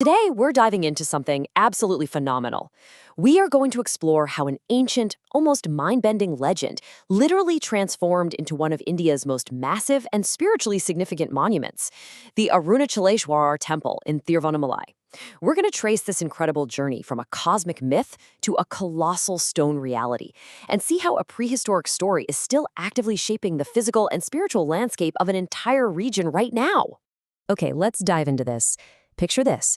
Today, we're diving into something absolutely phenomenal. We are going to explore how an ancient, almost mind-bending legend literally transformed into one of India's most massive and spiritually significant monuments, the Arunachaleswarar Temple in Tiruvannamalai. We're going to trace this incredible journey from a cosmic myth to a colossal stone reality and see how a prehistoric story is still actively shaping the physical and spiritual landscape of an entire region right now. Okay, let's dive into this. Picture this.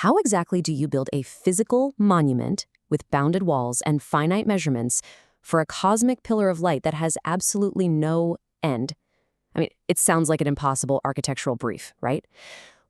How exactly do you build a physical monument with bounded walls and finite measurements for a cosmic pillar of light that has absolutely no end? I mean, it sounds like an impossible architectural brief, right?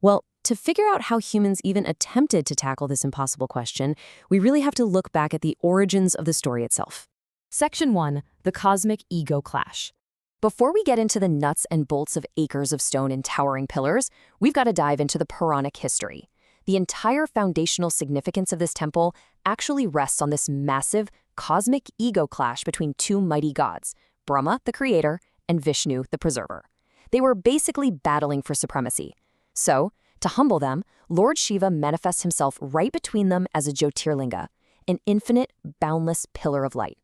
Well, to figure out how humans even attempted to tackle this impossible question, we really have to look back at the origins of the story itself. Section 1, the cosmic ego clash. Before we get into the nuts and bolts of acres of stone and towering pillars, we've got to dive into the Puranic history. The entire foundational significance of this temple actually rests on this massive, cosmic ego clash between two mighty gods, Brahma, the creator, and Vishnu, the preserver. They were basically battling for supremacy. So, to humble them, Lord Shiva manifests himself right between them as a Jyotirlinga, an infinite, boundless pillar of light.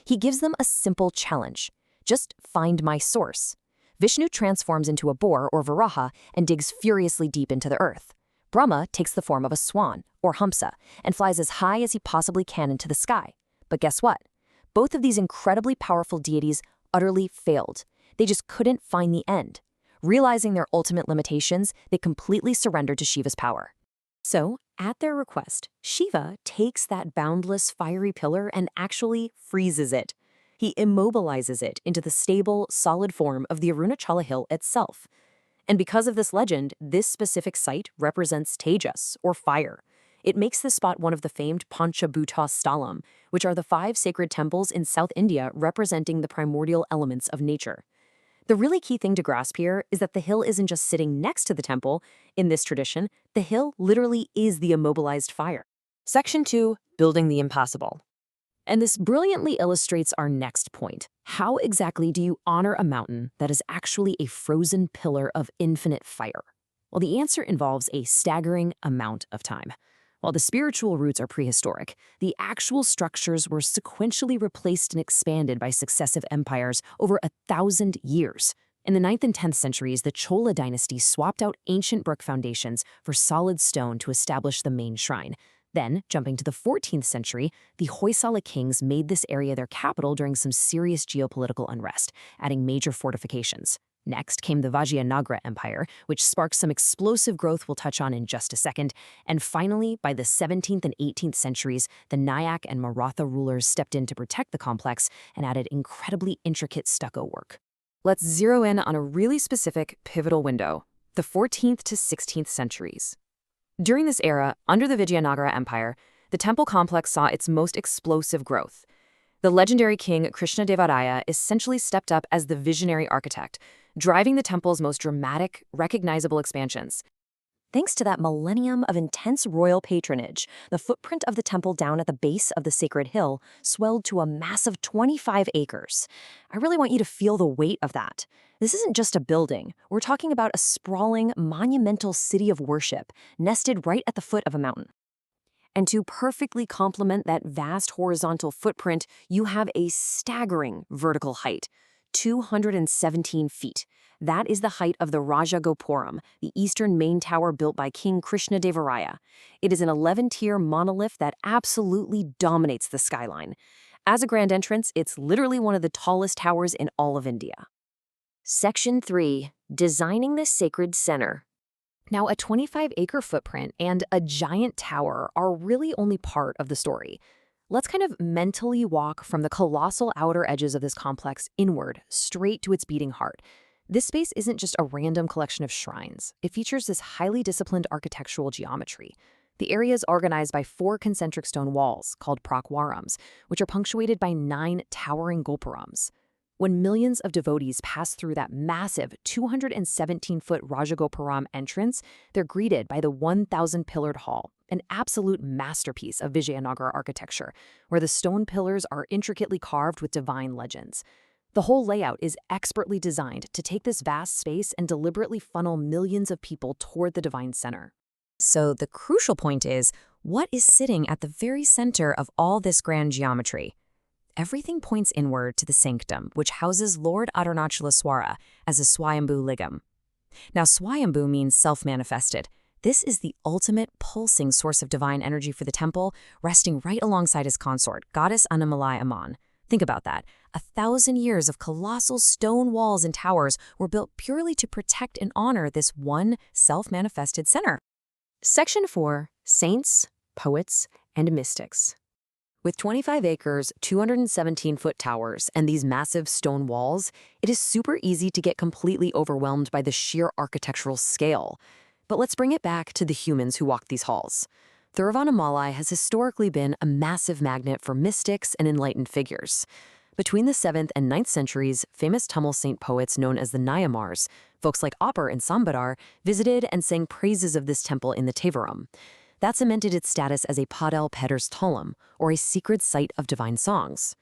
He gives them a simple challenge. Just find my source. Vishnu transforms into a boar, or Varaha, and digs furiously deep into the earth. Brahma takes the form of a swan, or Hamsa, and flies as high as he possibly can into the sky. But guess what? Both of these incredibly powerful deities utterly failed. They just couldn't find the end. Realizing their ultimate limitations, they completely surrendered to Shiva's power. So, at their request, Shiva takes that boundless fiery pillar and actually freezes it. He immobilizes it into the stable, solid form of the Arunachala hill itself. And because of this legend, this specific site represents Tejas, or fire. It makes this spot one of the famed Panchabhuta Stalam, which are the 5 sacred temples in South India representing the primordial elements of nature. The really key thing to grasp here is that the hill isn't just sitting next to the temple. In this tradition, the hill literally is the immobilized fire. Section 2, Building the Impossible. And this brilliantly illustrates our next point. How exactly do you honor a mountain that is actually a frozen pillar of infinite fire? Well, the answer involves a staggering amount of time. While the spiritual roots are prehistoric, the actual structures were sequentially replaced and expanded by successive empires over 1,000 years. In the 9th and 10th centuries, the Chola dynasty swapped out ancient brick foundations for solid stone to establish the main shrine. Then, jumping to the 14th century, the Hoysala kings made this area their capital during some serious geopolitical unrest, adding major fortifications. Next came the Vijayanagra Empire, which sparked some explosive growth we'll touch on in just a second. And finally, by the 17th and 18th centuries, the Nayak and Maratha rulers stepped in to protect the complex and added incredibly intricate stucco work. Let's zero in on a really specific, pivotal window, the 14th to 16th centuries. During this era, under the Vijayanagra Empire, the temple complex saw its most explosive growth. The legendary king Krishnadevaraya essentially stepped up as the visionary architect, driving the temple's most dramatic, recognizable expansions. Thanks to that millennium of intense royal patronage, the footprint of the temple down at the base of the sacred hill swelled to a massive 25 acres. I really want you to feel the weight of that. This isn't just a building. We're talking about a sprawling, monumental city of worship, nested right at the foot of a mountain. And to perfectly complement that vast horizontal footprint, you have a staggering vertical height, 217 feet. That is the height of the Raja Gopuram, the eastern main tower built by King Krishnadevaraya. It is an 11-tier monolith that absolutely dominates the skyline. As a grand entrance, it's literally one of the tallest towers in all of India. Section 3, Designing the Sacred Center. Now, a 25-acre footprint and a giant tower are really only part of the story. Let's kind of mentally walk from the colossal outer edges of this complex inward, straight to its beating heart. This space isn't just a random collection of shrines. It features this highly disciplined architectural geometry. The area is organized by 4 concentric stone walls, called prakwarams, which are punctuated by 9 towering gopurams. When millions of devotees pass through that massive 217-foot Rajagopuram entrance, they're greeted by the 1,000-pillared hall, an absolute masterpiece of Vijayanagar architecture, where the stone pillars are intricately carved with divine legends. The whole layout is expertly designed to take this vast space and deliberately funnel millions of people toward the divine center. So the crucial point is, what is sitting at the very center of all this grand geometry? Everything points inward to the sanctum, which houses Lord Arunachaleswarar as a Swayambhu Ligam. Now, Swayambhu means self-manifested. This is the ultimate pulsing source of divine energy for the temple, resting right alongside his consort, goddess Annamalai Amman. Think about that. 1,000 years of colossal stone walls and towers were built purely to protect and honor this one self-manifested center. Section 4, Saints, Poets, and Mystics. With 25 acres, 217-foot towers, and these massive stone walls, it is super easy to get completely overwhelmed by the sheer architectural scale. But let's bring it back to the humans who walk these halls. Thiruvannamalai has historically been a massive magnet for mystics and enlightened figures. Between the 7th and 9th centuries, famous Tamil saint poets known as the Nayamars, folks like Appar and Sambarar, visited and sang praises of this temple in the Tevaram. That cemented its status as a Padal Pedders Talam, or a secret site of divine songs.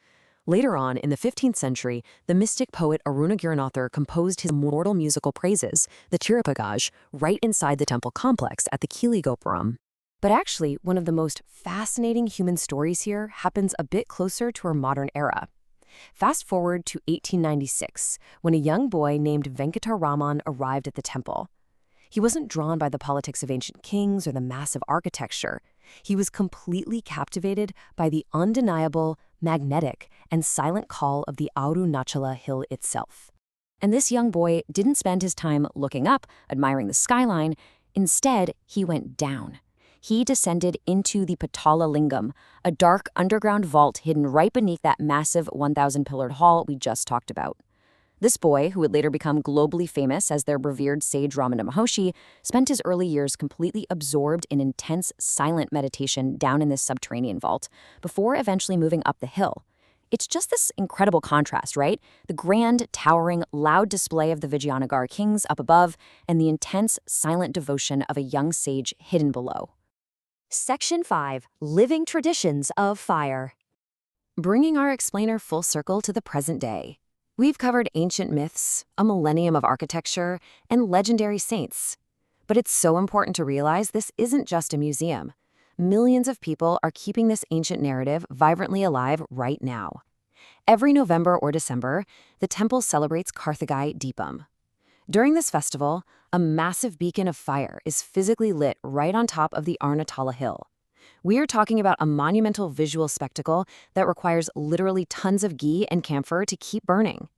Later on, in the 15th century, the mystic poet Arunachaleswarar composed his immortal musical praises, the Tirupagaj, right inside the temple complex at the Kiligopuram. But actually, one of the most fascinating human stories here happens a bit closer to our modern era. Fast forward to 1896, when a young boy named Venkataraman arrived at the temple. He wasn't drawn by the politics of ancient kings or the massive architecture. He was completely captivated by the undeniable, magnetic, and silent call of the Arunachala hill itself. And this young boy didn't spend his time looking up, admiring the skyline. Instead, he went down. He descended into the Patala Lingam, a dark underground vault hidden right beneath that massive 1,000-pillared hall we just talked about. This boy, who would later become globally famous as their revered sage Ramana Maharshi, spent his early years completely absorbed in intense, silent meditation down in this subterranean vault, before eventually moving up the hill. It's just this incredible contrast, right? The grand, towering, loud display of the Vijayanagar kings up above, and the intense, silent devotion of a young sage hidden below. Section 5, Living Traditions of Fire. Bringing our explainer full circle to the present day. We've covered ancient myths, a millennium of architecture, and legendary saints. But it's so important to realize this isn't just a museum. Millions of people are keeping this ancient narrative vibrantly alive right now. Every November or December, the temple celebrates Karthigai Deepam. During this festival, a massive beacon of fire is physically lit right on top of the Arunachala hill. We are talking about a monumental visual spectacle that requires literally tons of ghee and camphor to keep burning.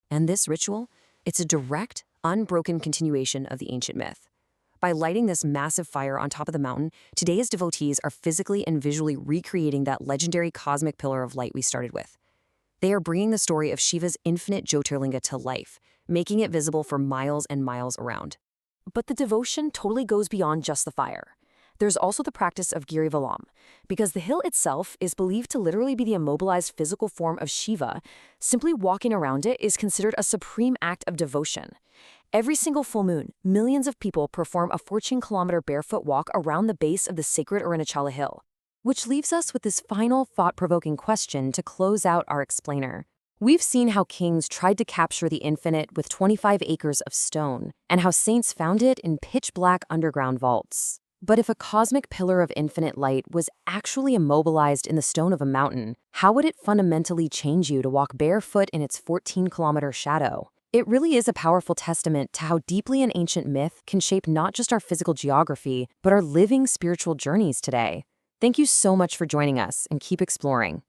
And this ritual, it's a direct, unbroken continuation of the ancient myth. By lighting this massive fire on top of the mountain, today's devotees are physically and visually recreating that legendary cosmic pillar of light we started with. They are bringing the story of Shiva's infinite Jyotirlinga to life, making it visible for miles and miles around. But the devotion totally goes beyond just the fire. There's also the practice of Giri Valam, because the hill itself is believed to literally be the immobilized physical form of Shiva. Simply walking around it is considered a supreme act of devotion. Every single full moon, millions of people perform a 14-kilometer barefoot walk around the base of the sacred Arunachala hill. Which leaves us with this final thought-provoking question to close out our explainer. We've seen how kings tried to capture the infinite with 25 acres of stone, and how saints found it in pitch-black underground vaults. But if a cosmic pillar of infinite light was actually immobilized in the stone of a mountain, how would it fundamentally change you to walk barefoot in its 14-kilometer shadow? It really is a powerful testament to how deeply an ancient myth can shape not just our physical geography, but our living spiritual journeys today. Thank you so much for joining us, and keep exploring.